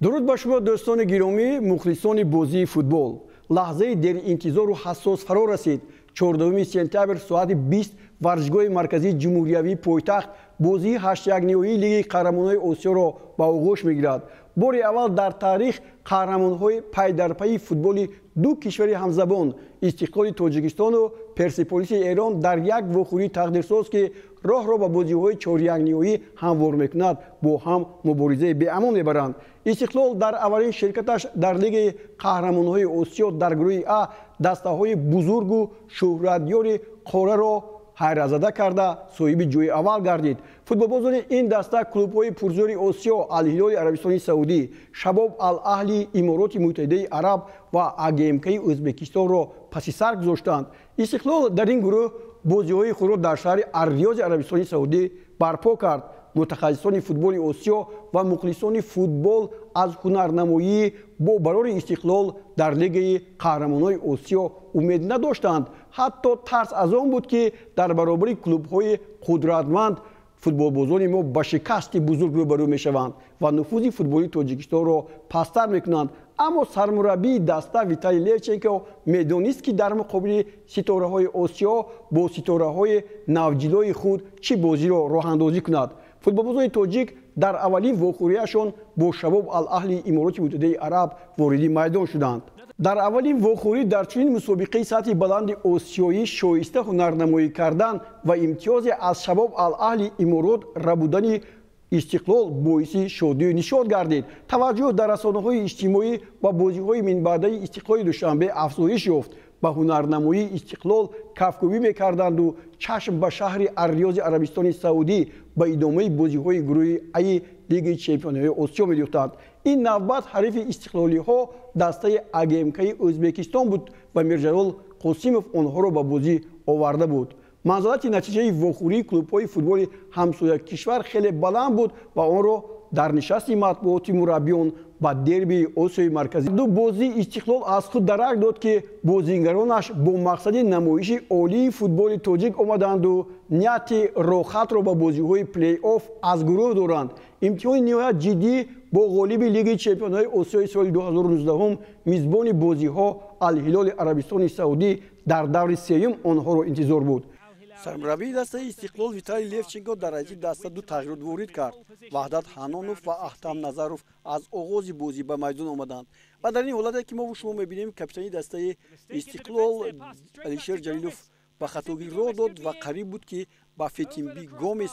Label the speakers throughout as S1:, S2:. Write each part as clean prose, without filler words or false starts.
S1: درود با شما دوستان گرامی مخلصان بازی فوتبال. لحظه در انتظار و حساس فرا رسید. 14 سپتامبر ساعت 20 ورزشگاه مرکزی جمهوریت پایتخت بازی 8 نهایی لیگ قهرمانان آسیا را با آغوش میگیرد. بار اول در تاریخ قهرمان‌های پی در پی فوتبال دو کشور همزبان استقلال تاجیکستان و پرسپولیس ایران در یک واخوری تقدیرساز که راه را با بازی‌های 4 نهایی هموار می‌کند با هم مبارزه به امان می‌برند. استقلال در اولین شرکتش در لیگ قهرمان‌های آسیا در گروه ا دسته‌های بزرگ و شهرتیار قاره را حیرت‌زده کرده صاحب جای اول گردید. فوتبالبازان این دسته کلوب‌های پرزور آسیا الهلال عربستان سعودی، شباب الاهلی امارات متحده عرب و AGMK ازبکستان را پس سر گذاشتند. استقلال در این گروه بازی‌های خود را در شهر الریاض عربستان سعودی برپا کرد. متخصصان فوتبال آسیا و مخلصان فوتبال از هنرنمایی با برای استقلال در لیگ قهرمانان آسیا امید نداشتند. حتی ترس از آن بود که در برابر کلوب‌های قدرتمند فوتبالبازان ما با شکست بزرگ روبرو میشوند و نفوذ فوتبالی تاجیکستان را پستر میکنند. اما سرمربی دسته ویتالی لوچنکو میدانست که در مقابل ستاره‌های آسیا با ستاره‌های نوجیلای خود چه بازی را راه اندازی کند. فوتبالبازان تاجیک در اولین واخوریشان با شباب الاهلی امارات متحده عرب وارد میدان شدند. در اولین واخوری در چنین مسابقه سطح بلند آسیایی شایسته هنرنمایی کردن و امتیاز از شباب الاهلی امارات را بودن استقلال باعث شادی و نشاط گردید. توجه در رسانه‌های اجتماعی با بازی‌های منبعده استقلال دوشنبه افزایش یافت. با هنرنمایی استقلال کفکوبی می‌کردند و چشم به شهر الریاض عربستان سعودی با ادامه بازی‌های گروه ای لیگ چمپیون‌های آسیا می‌دوختند. این نوبت حریف استقلالی‌ها دسته AGMK ازبکستان بود و میرجلال قاسمов آنها را به بازی آورده بود. منزلت نتیجه واخوری کلوب‌های فوتبال همسایه کشور خیلی بلند بود و آن را در نشست مطبوعاتی مربیان با دربی آسیای مرکزی دو بازی استقلال از خود درک داد که بازیگرانش با مقصد نمایش عالی فوتبال تاجیک آمدند و نیت راحت را با بازی‌های پلی آف از گروه دارند. امتحان نهایت جدی با غالب لیگ چمپیون‌های آسیا سال 2019 میزبان بازی‌ها الهلال عربستان سعودی در دور سوم آنها را انتظار بود. سرمربی دسته استقلال ویتالی لوچنکو در رئیس دسته دو تغییرات وارد کرد. وحدت حنانوف و احتم نظروف از آغاز بازی به میدان آمدند و در این حالت که ما و شما می‌بینیم کاپیتان دسته استقلال علیشیر جلیلوف با خطاگیری راه داد و قریب بود که با فتیمبی گومز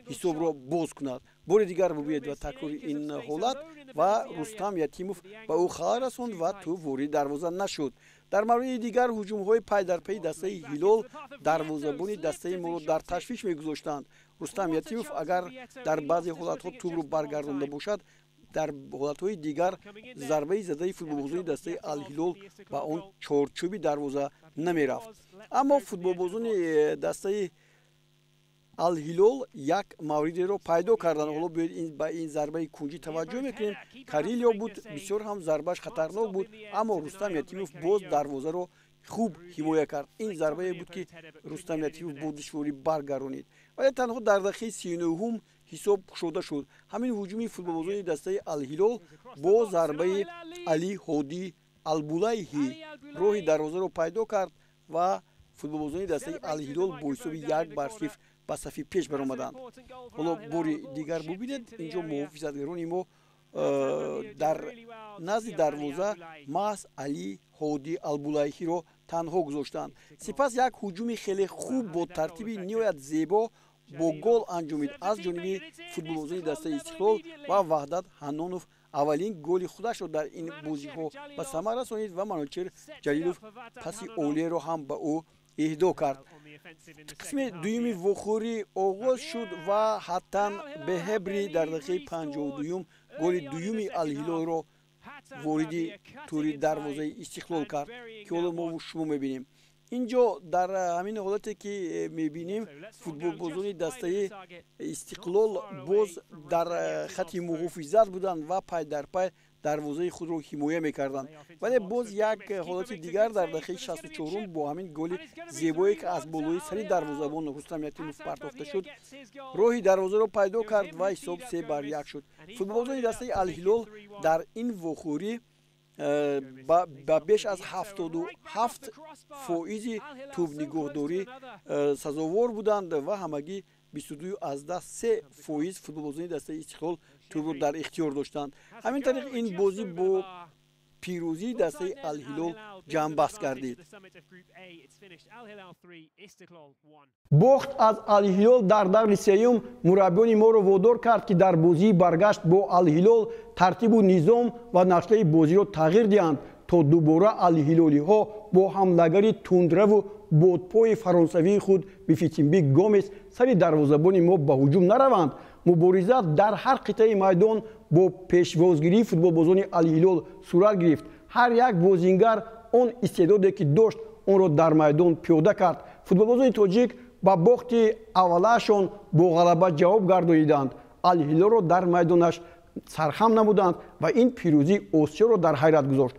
S1: حساب را باز کند. بار دیگر ببینید و تکرار این حالت و رستم یتیموف با او خبر رساند و تو وارد دروازه نشد. در مورد دیگر هجوم‌های پی در پی دسته هلال دروازه‌بان دسته ما را در تشویش می‌گذاشتند. رستم یتیموف اگر در بعضی حالت‌ها توپ را برگردانده باشد در حالت‌های دیگر ضربه زده فوتبالبازان دسته الهلال با آن چارچوب دروازه نمی‌رفت. اما فوتبالبازان دسته الهلال یک موردی را پیدا کردند. حالا با این ضربه کنجی توجه میکنیم. کاریلیو بود، بسیار هم ضربهش خطرناک بود، اما رستم یتیموف باز دروازه را خوب حمایت کرد. این ضربه بود که رستم یتیموف با دشواری برگردانید. ولی تنها در دقیقه 39 حساب گشوده شد. همین هجوم فوتبالبازان دسته الهلال با ضربه علی هادی البولایحی راه دروازه را پیدا کرد و فوتبالبازان دسته الهلال با حساب 1-0 با صفی پیش برآمدند. حالا باری دیگر ببینید اینجا محافظتگران ما در نزد دروازه محض علی هادی البولایحی را تنها گذاشتند. سپس یک هجوم خیلی خوب با ترتیب نهایت زیبا با گل انجامید از جانب فوتبالبازان دسته استقلال و وحدت حنانوف اولین گل خودش را در این بازی‌ها به ثمر رسانید و منوچهر جلیلوف پاس اولی را هم به او اهدا کرد. قسم دوم واخوری آغاز شد و حتن بهبری در دقیقه 52 گل دوم الهلال را وارد توری دروازه استقلال کرد که حالا ما و شما می‌بینیم. اینجا در همین حالتی که می‌بینیم فوتبالبازان دسته استقلال باز در خط محافظت بودند و پای در پای دروازه خود رو حمایت میکردند. ولی باز یک حالت دیگر در دقیقه 64 با همین گل زیبایی که از بالای سری دروازه‌بان رستم یتیموف پرتافته شد راهی دروازه رو پیدا کرد و حساب 3-1 شد. فوتبالبازان دسته الهلال در این وخوری با بیش از 77% توپ نگهداری سزاوار بودند و همگی 22 از 3% فوتبالبازان دسته استقلال توپ رو در اختیار داشتند. همین طریق این بازی با پیروزی دسته الهلال جمع بست گردید. باخت از الهلال در دور سوم مربیان ما رو وادار کرد که در بازی برگشت با الهلال ترتیب و نظام و نقشه بازی رو تغییر دهند تا دوباره الهلالی ها با حملهگری تندرو و بادپای فرانسوی خود بفیتیمبی گومز سر دروازه‌بان ما به هجوم نروند. مبارزه در هر قطعه میدان با پیشوازگیری فوتبالبازان الهلال صورت گرفت. هر یک بازیگر آن استعدادی که داشت آن را در میدان پیاده کرد. فوتبالبازان تاجیک با باخت اولشان با غلبه جواب گردانیدند. الهلال را در میدانش سرخم نمودند و این پیروزی آسیا را در حیرت گذاشت.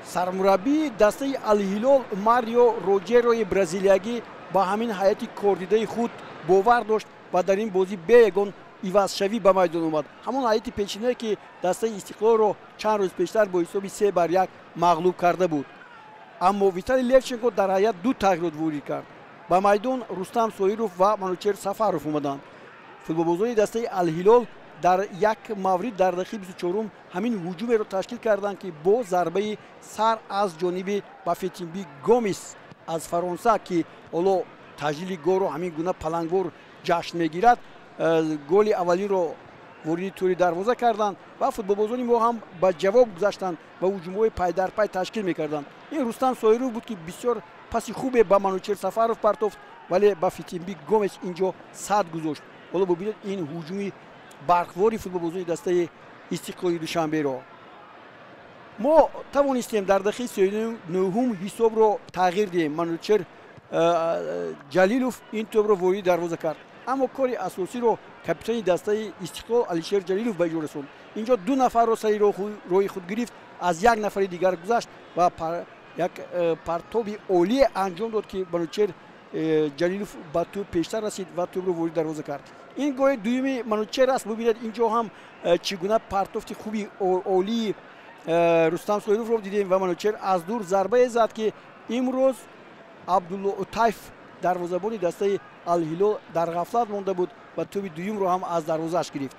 S1: سرمربی دسته الهلال ماریو روجروی برزیلیایی با همین حیات کاردیده خود باور داشت و در این بازی به یگان عوض شوی به میدان اومد. همون حیات پیشینه که دسته استقلال رو چند روز پیشتر با حساب 3-1 مغلوب کرده بود. اما ویتالی لفچنکو در حیات دو تغییرات ورود کرد. به میدان رستم سویروف و منوچهر سفروف اومدند. فوتبالبازان دسته الهلال در یک مورد در دقیقه 24 همین هجوم را تشکیل کردند که با ضربه سر از جانب بافیتیمبی گومز از فرانسه که حالا تجلیل گل رو همین گونه پلنگور جشن میگیرد گل اولی رو وارد توری دروازه کردند و فوتبالبازان ما هم با جواب گذاشتند و هجوم‌های پای در پای تشکیل میکردند. این رستم سویروف بود که بسیار پاس خوبه با منوچهر سفروف پرتافت ولی بافیتیمبی گومز اینجا صد گذاشت. حالا ببینید این هجومی برخواری فوتبالبازان دسته استقلال دوشنبه را ما توانستیم در دقیقه 39 حساب رو تغییر دهیم. منوچهر جلیلوف این توپ رو وارد دروازه کرد اما کاری اساسی رو کاپیتان دسته استقلال علیشیر جلیلوف به اجرا رسوند. اینجا دو نفر رو سری روی خود گرفت از یک نفر دیگر گذشت و یک پرتابی عالی انجام داد که منوچهر جلیلوف با توپ پیشتر رسید و توپ رو وارد دروازه کرد. این گل دومی منوچهر است. ببینید اینجا هم چگونه پرتافت خوبی عالی رستم سویروف رو دیدیم و منوچهر از دور ضربه زد که امروز عبدالله طیف دروازه‌بان دسته الهلال در غفلت مانده بود و توپ دوم رو هم از دروازه‌اش گرفت.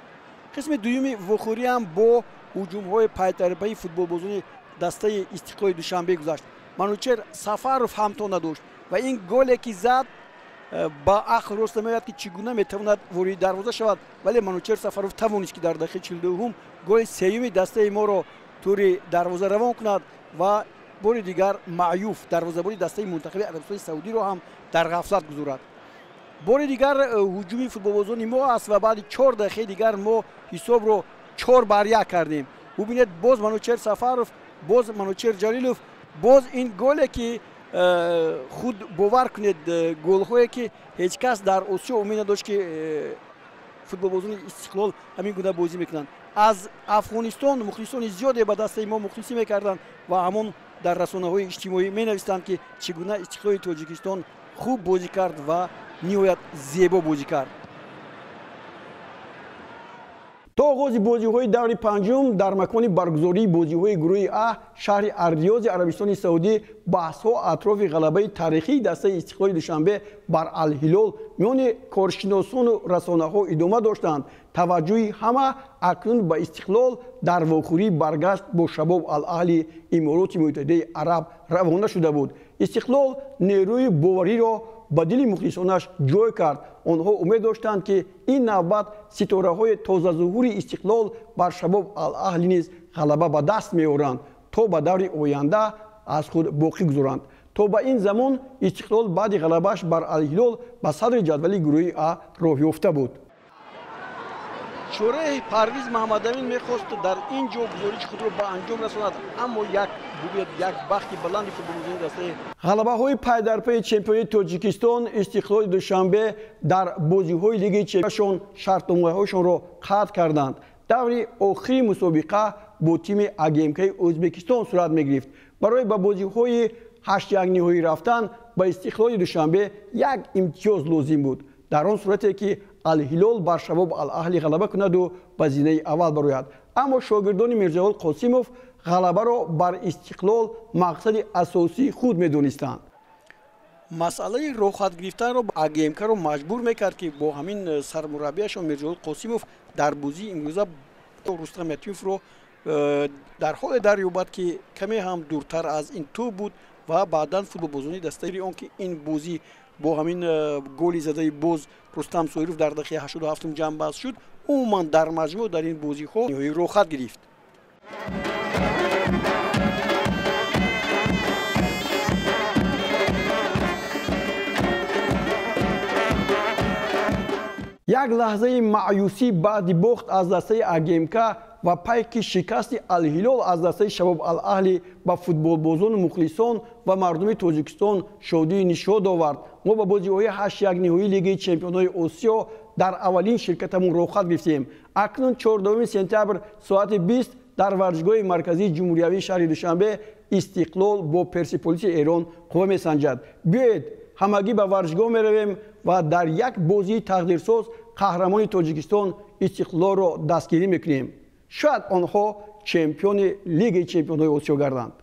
S1: قسم دوم وخوری هم با هجوم‌های پای در پای فوتبالبازان دسته استقلال دوشنبه گذشت. منوچهر سفروف هم تو نداشت و این گلی که زد با عقل راست میاد که چگونه میتواند وارد دروازه شود ولی منوچهر سفروف توانست که در دقیقه 42 گل سوم دسته ما رو توری دروازه روان کند و بار دیگر معیوف دروازه‌بان دسته منتخب عربستان سعودی رو هم در غفلت گذارد. بار دیگر هجومی فوتبالبازان ما است و بعد 4 دقیقه دیگر ما حساب رو 4-1 کردیم. ببینید باز منوچهر سفروف باز منوچهر جلیلوف باز این گلی که خود باور کنید گل‌هایی که هیچ کس در آسیا امید نداشت که فوتبالبازان استقلال همین گونه بازی میکنند. از افغانستان مخلصان زیادی به دست ما مخلصی میکردند و همون در رسانه‌های اجتماعی می‌نوشتند که چگونه استقلال تاجیکستان خوب بازی کرد و نهایت زیبا بازی کرد. تا آغاز بازی‌های دور پنجم در مکان برگزاری بازی‌های گروه ا شهر اریاض عربستان سعودی بحث‌ها اطراف غلبه تاریخی دسته استقلال دوشنبه بر الهلال میان کارشناسان و رسانه‌ها ادامه داشتند. توجه همه اکنون به استقلال در واخوری برگشت با شباب الاهلی امارات متحده عرب روانه شده بود. استقلال نیروی باوری را با دل مخلصانش جای کرد. آنها امید داشتند که این نوبت ستاره‌های تازه ظهور استقلال بر شباب الاهلی نیز غلبه به دست می‌آورند تا به دور آینده از خود باقی گذارند. تا به این زمان استقلال بعد غلبه‌اش بر الهلال به صدر جدول گروه ا راه یافته بود. شورای پرویز محمدامین میخواست در اینجا گزارش خود را به انجام رساند اما یک بخت بلند فوتبالبازان دسته غلبه های پای در پای چمپیونی تاجیکستان استقلال دوشنبه در بازی های لیگ چمپیونشون شرطنامه هاشون را قطع کردند. даври охири мусобиқа бо тими АГМК-и Ӯзбекистон сурат мегирифт. барои ба бозиҳои 8 ниҳоӣ рафтан ба Истиқлоли Душанбе як имтиёз лозим буд. дар он сурате ки Ал-Ҳилол бар Шабоб Ал-Аҳлӣ ғалаба кунаду ба зинаи аввал барояд. аммо шогирдони Мирзоаввал Қосимов ғалабаро бар Истиқлол мақсади асосии худ медонистанд. масъалаи рохат гирифтанро АГМК-ро маҷбур мекард ки бо ҳамин сармураббиашон Мирзоаввал Қосимов дар бозии имрӯза Рустам Ятимовро дар ҳоле дарёбад ки каме ҳам дуртар аз ин ту буд ва баъдан футболбозони дастаи он ки ин бозӣ бо ҳамин голи задаи боз Рустам Соиров дар дақиқаи 87 ҷамъбаст шуд, умуман дар маҷмӯъ дар ин бозиҳо ниҳоӣ рохат гирифт. як лаҳзаи маъюсӣ баъди бохт аз дастаи АГМК ва пайки шикасти Ал-Ҳилол аз дастаи Шабоб Ал-Аҳлӣ ба футболбозону мухлисон ва мардуми Тоҷикистон шодии нишод овард. мо ба бозиҳои 8 ниҳоии Лигаи Чемпионҳои Осиё дар аввалин ширкатамон рохат гирифтем. акнун 4 сентябр соати 20 дар варзишгоҳи марказии ҷумҳуриявии шаҳри Душанбе Истиқлол бо Персиполиси Эрон қувва месанҷад. биёед ҳамагӣ ба варзишгоҳ меравем ва дар як бозии тақдирсоз қаҳрамони Тоҷикистон Истиқлолро дастгирӣ мекунем. шояд онҳо чемпиони Лигаи Чемпионҳои Осиё гарданд.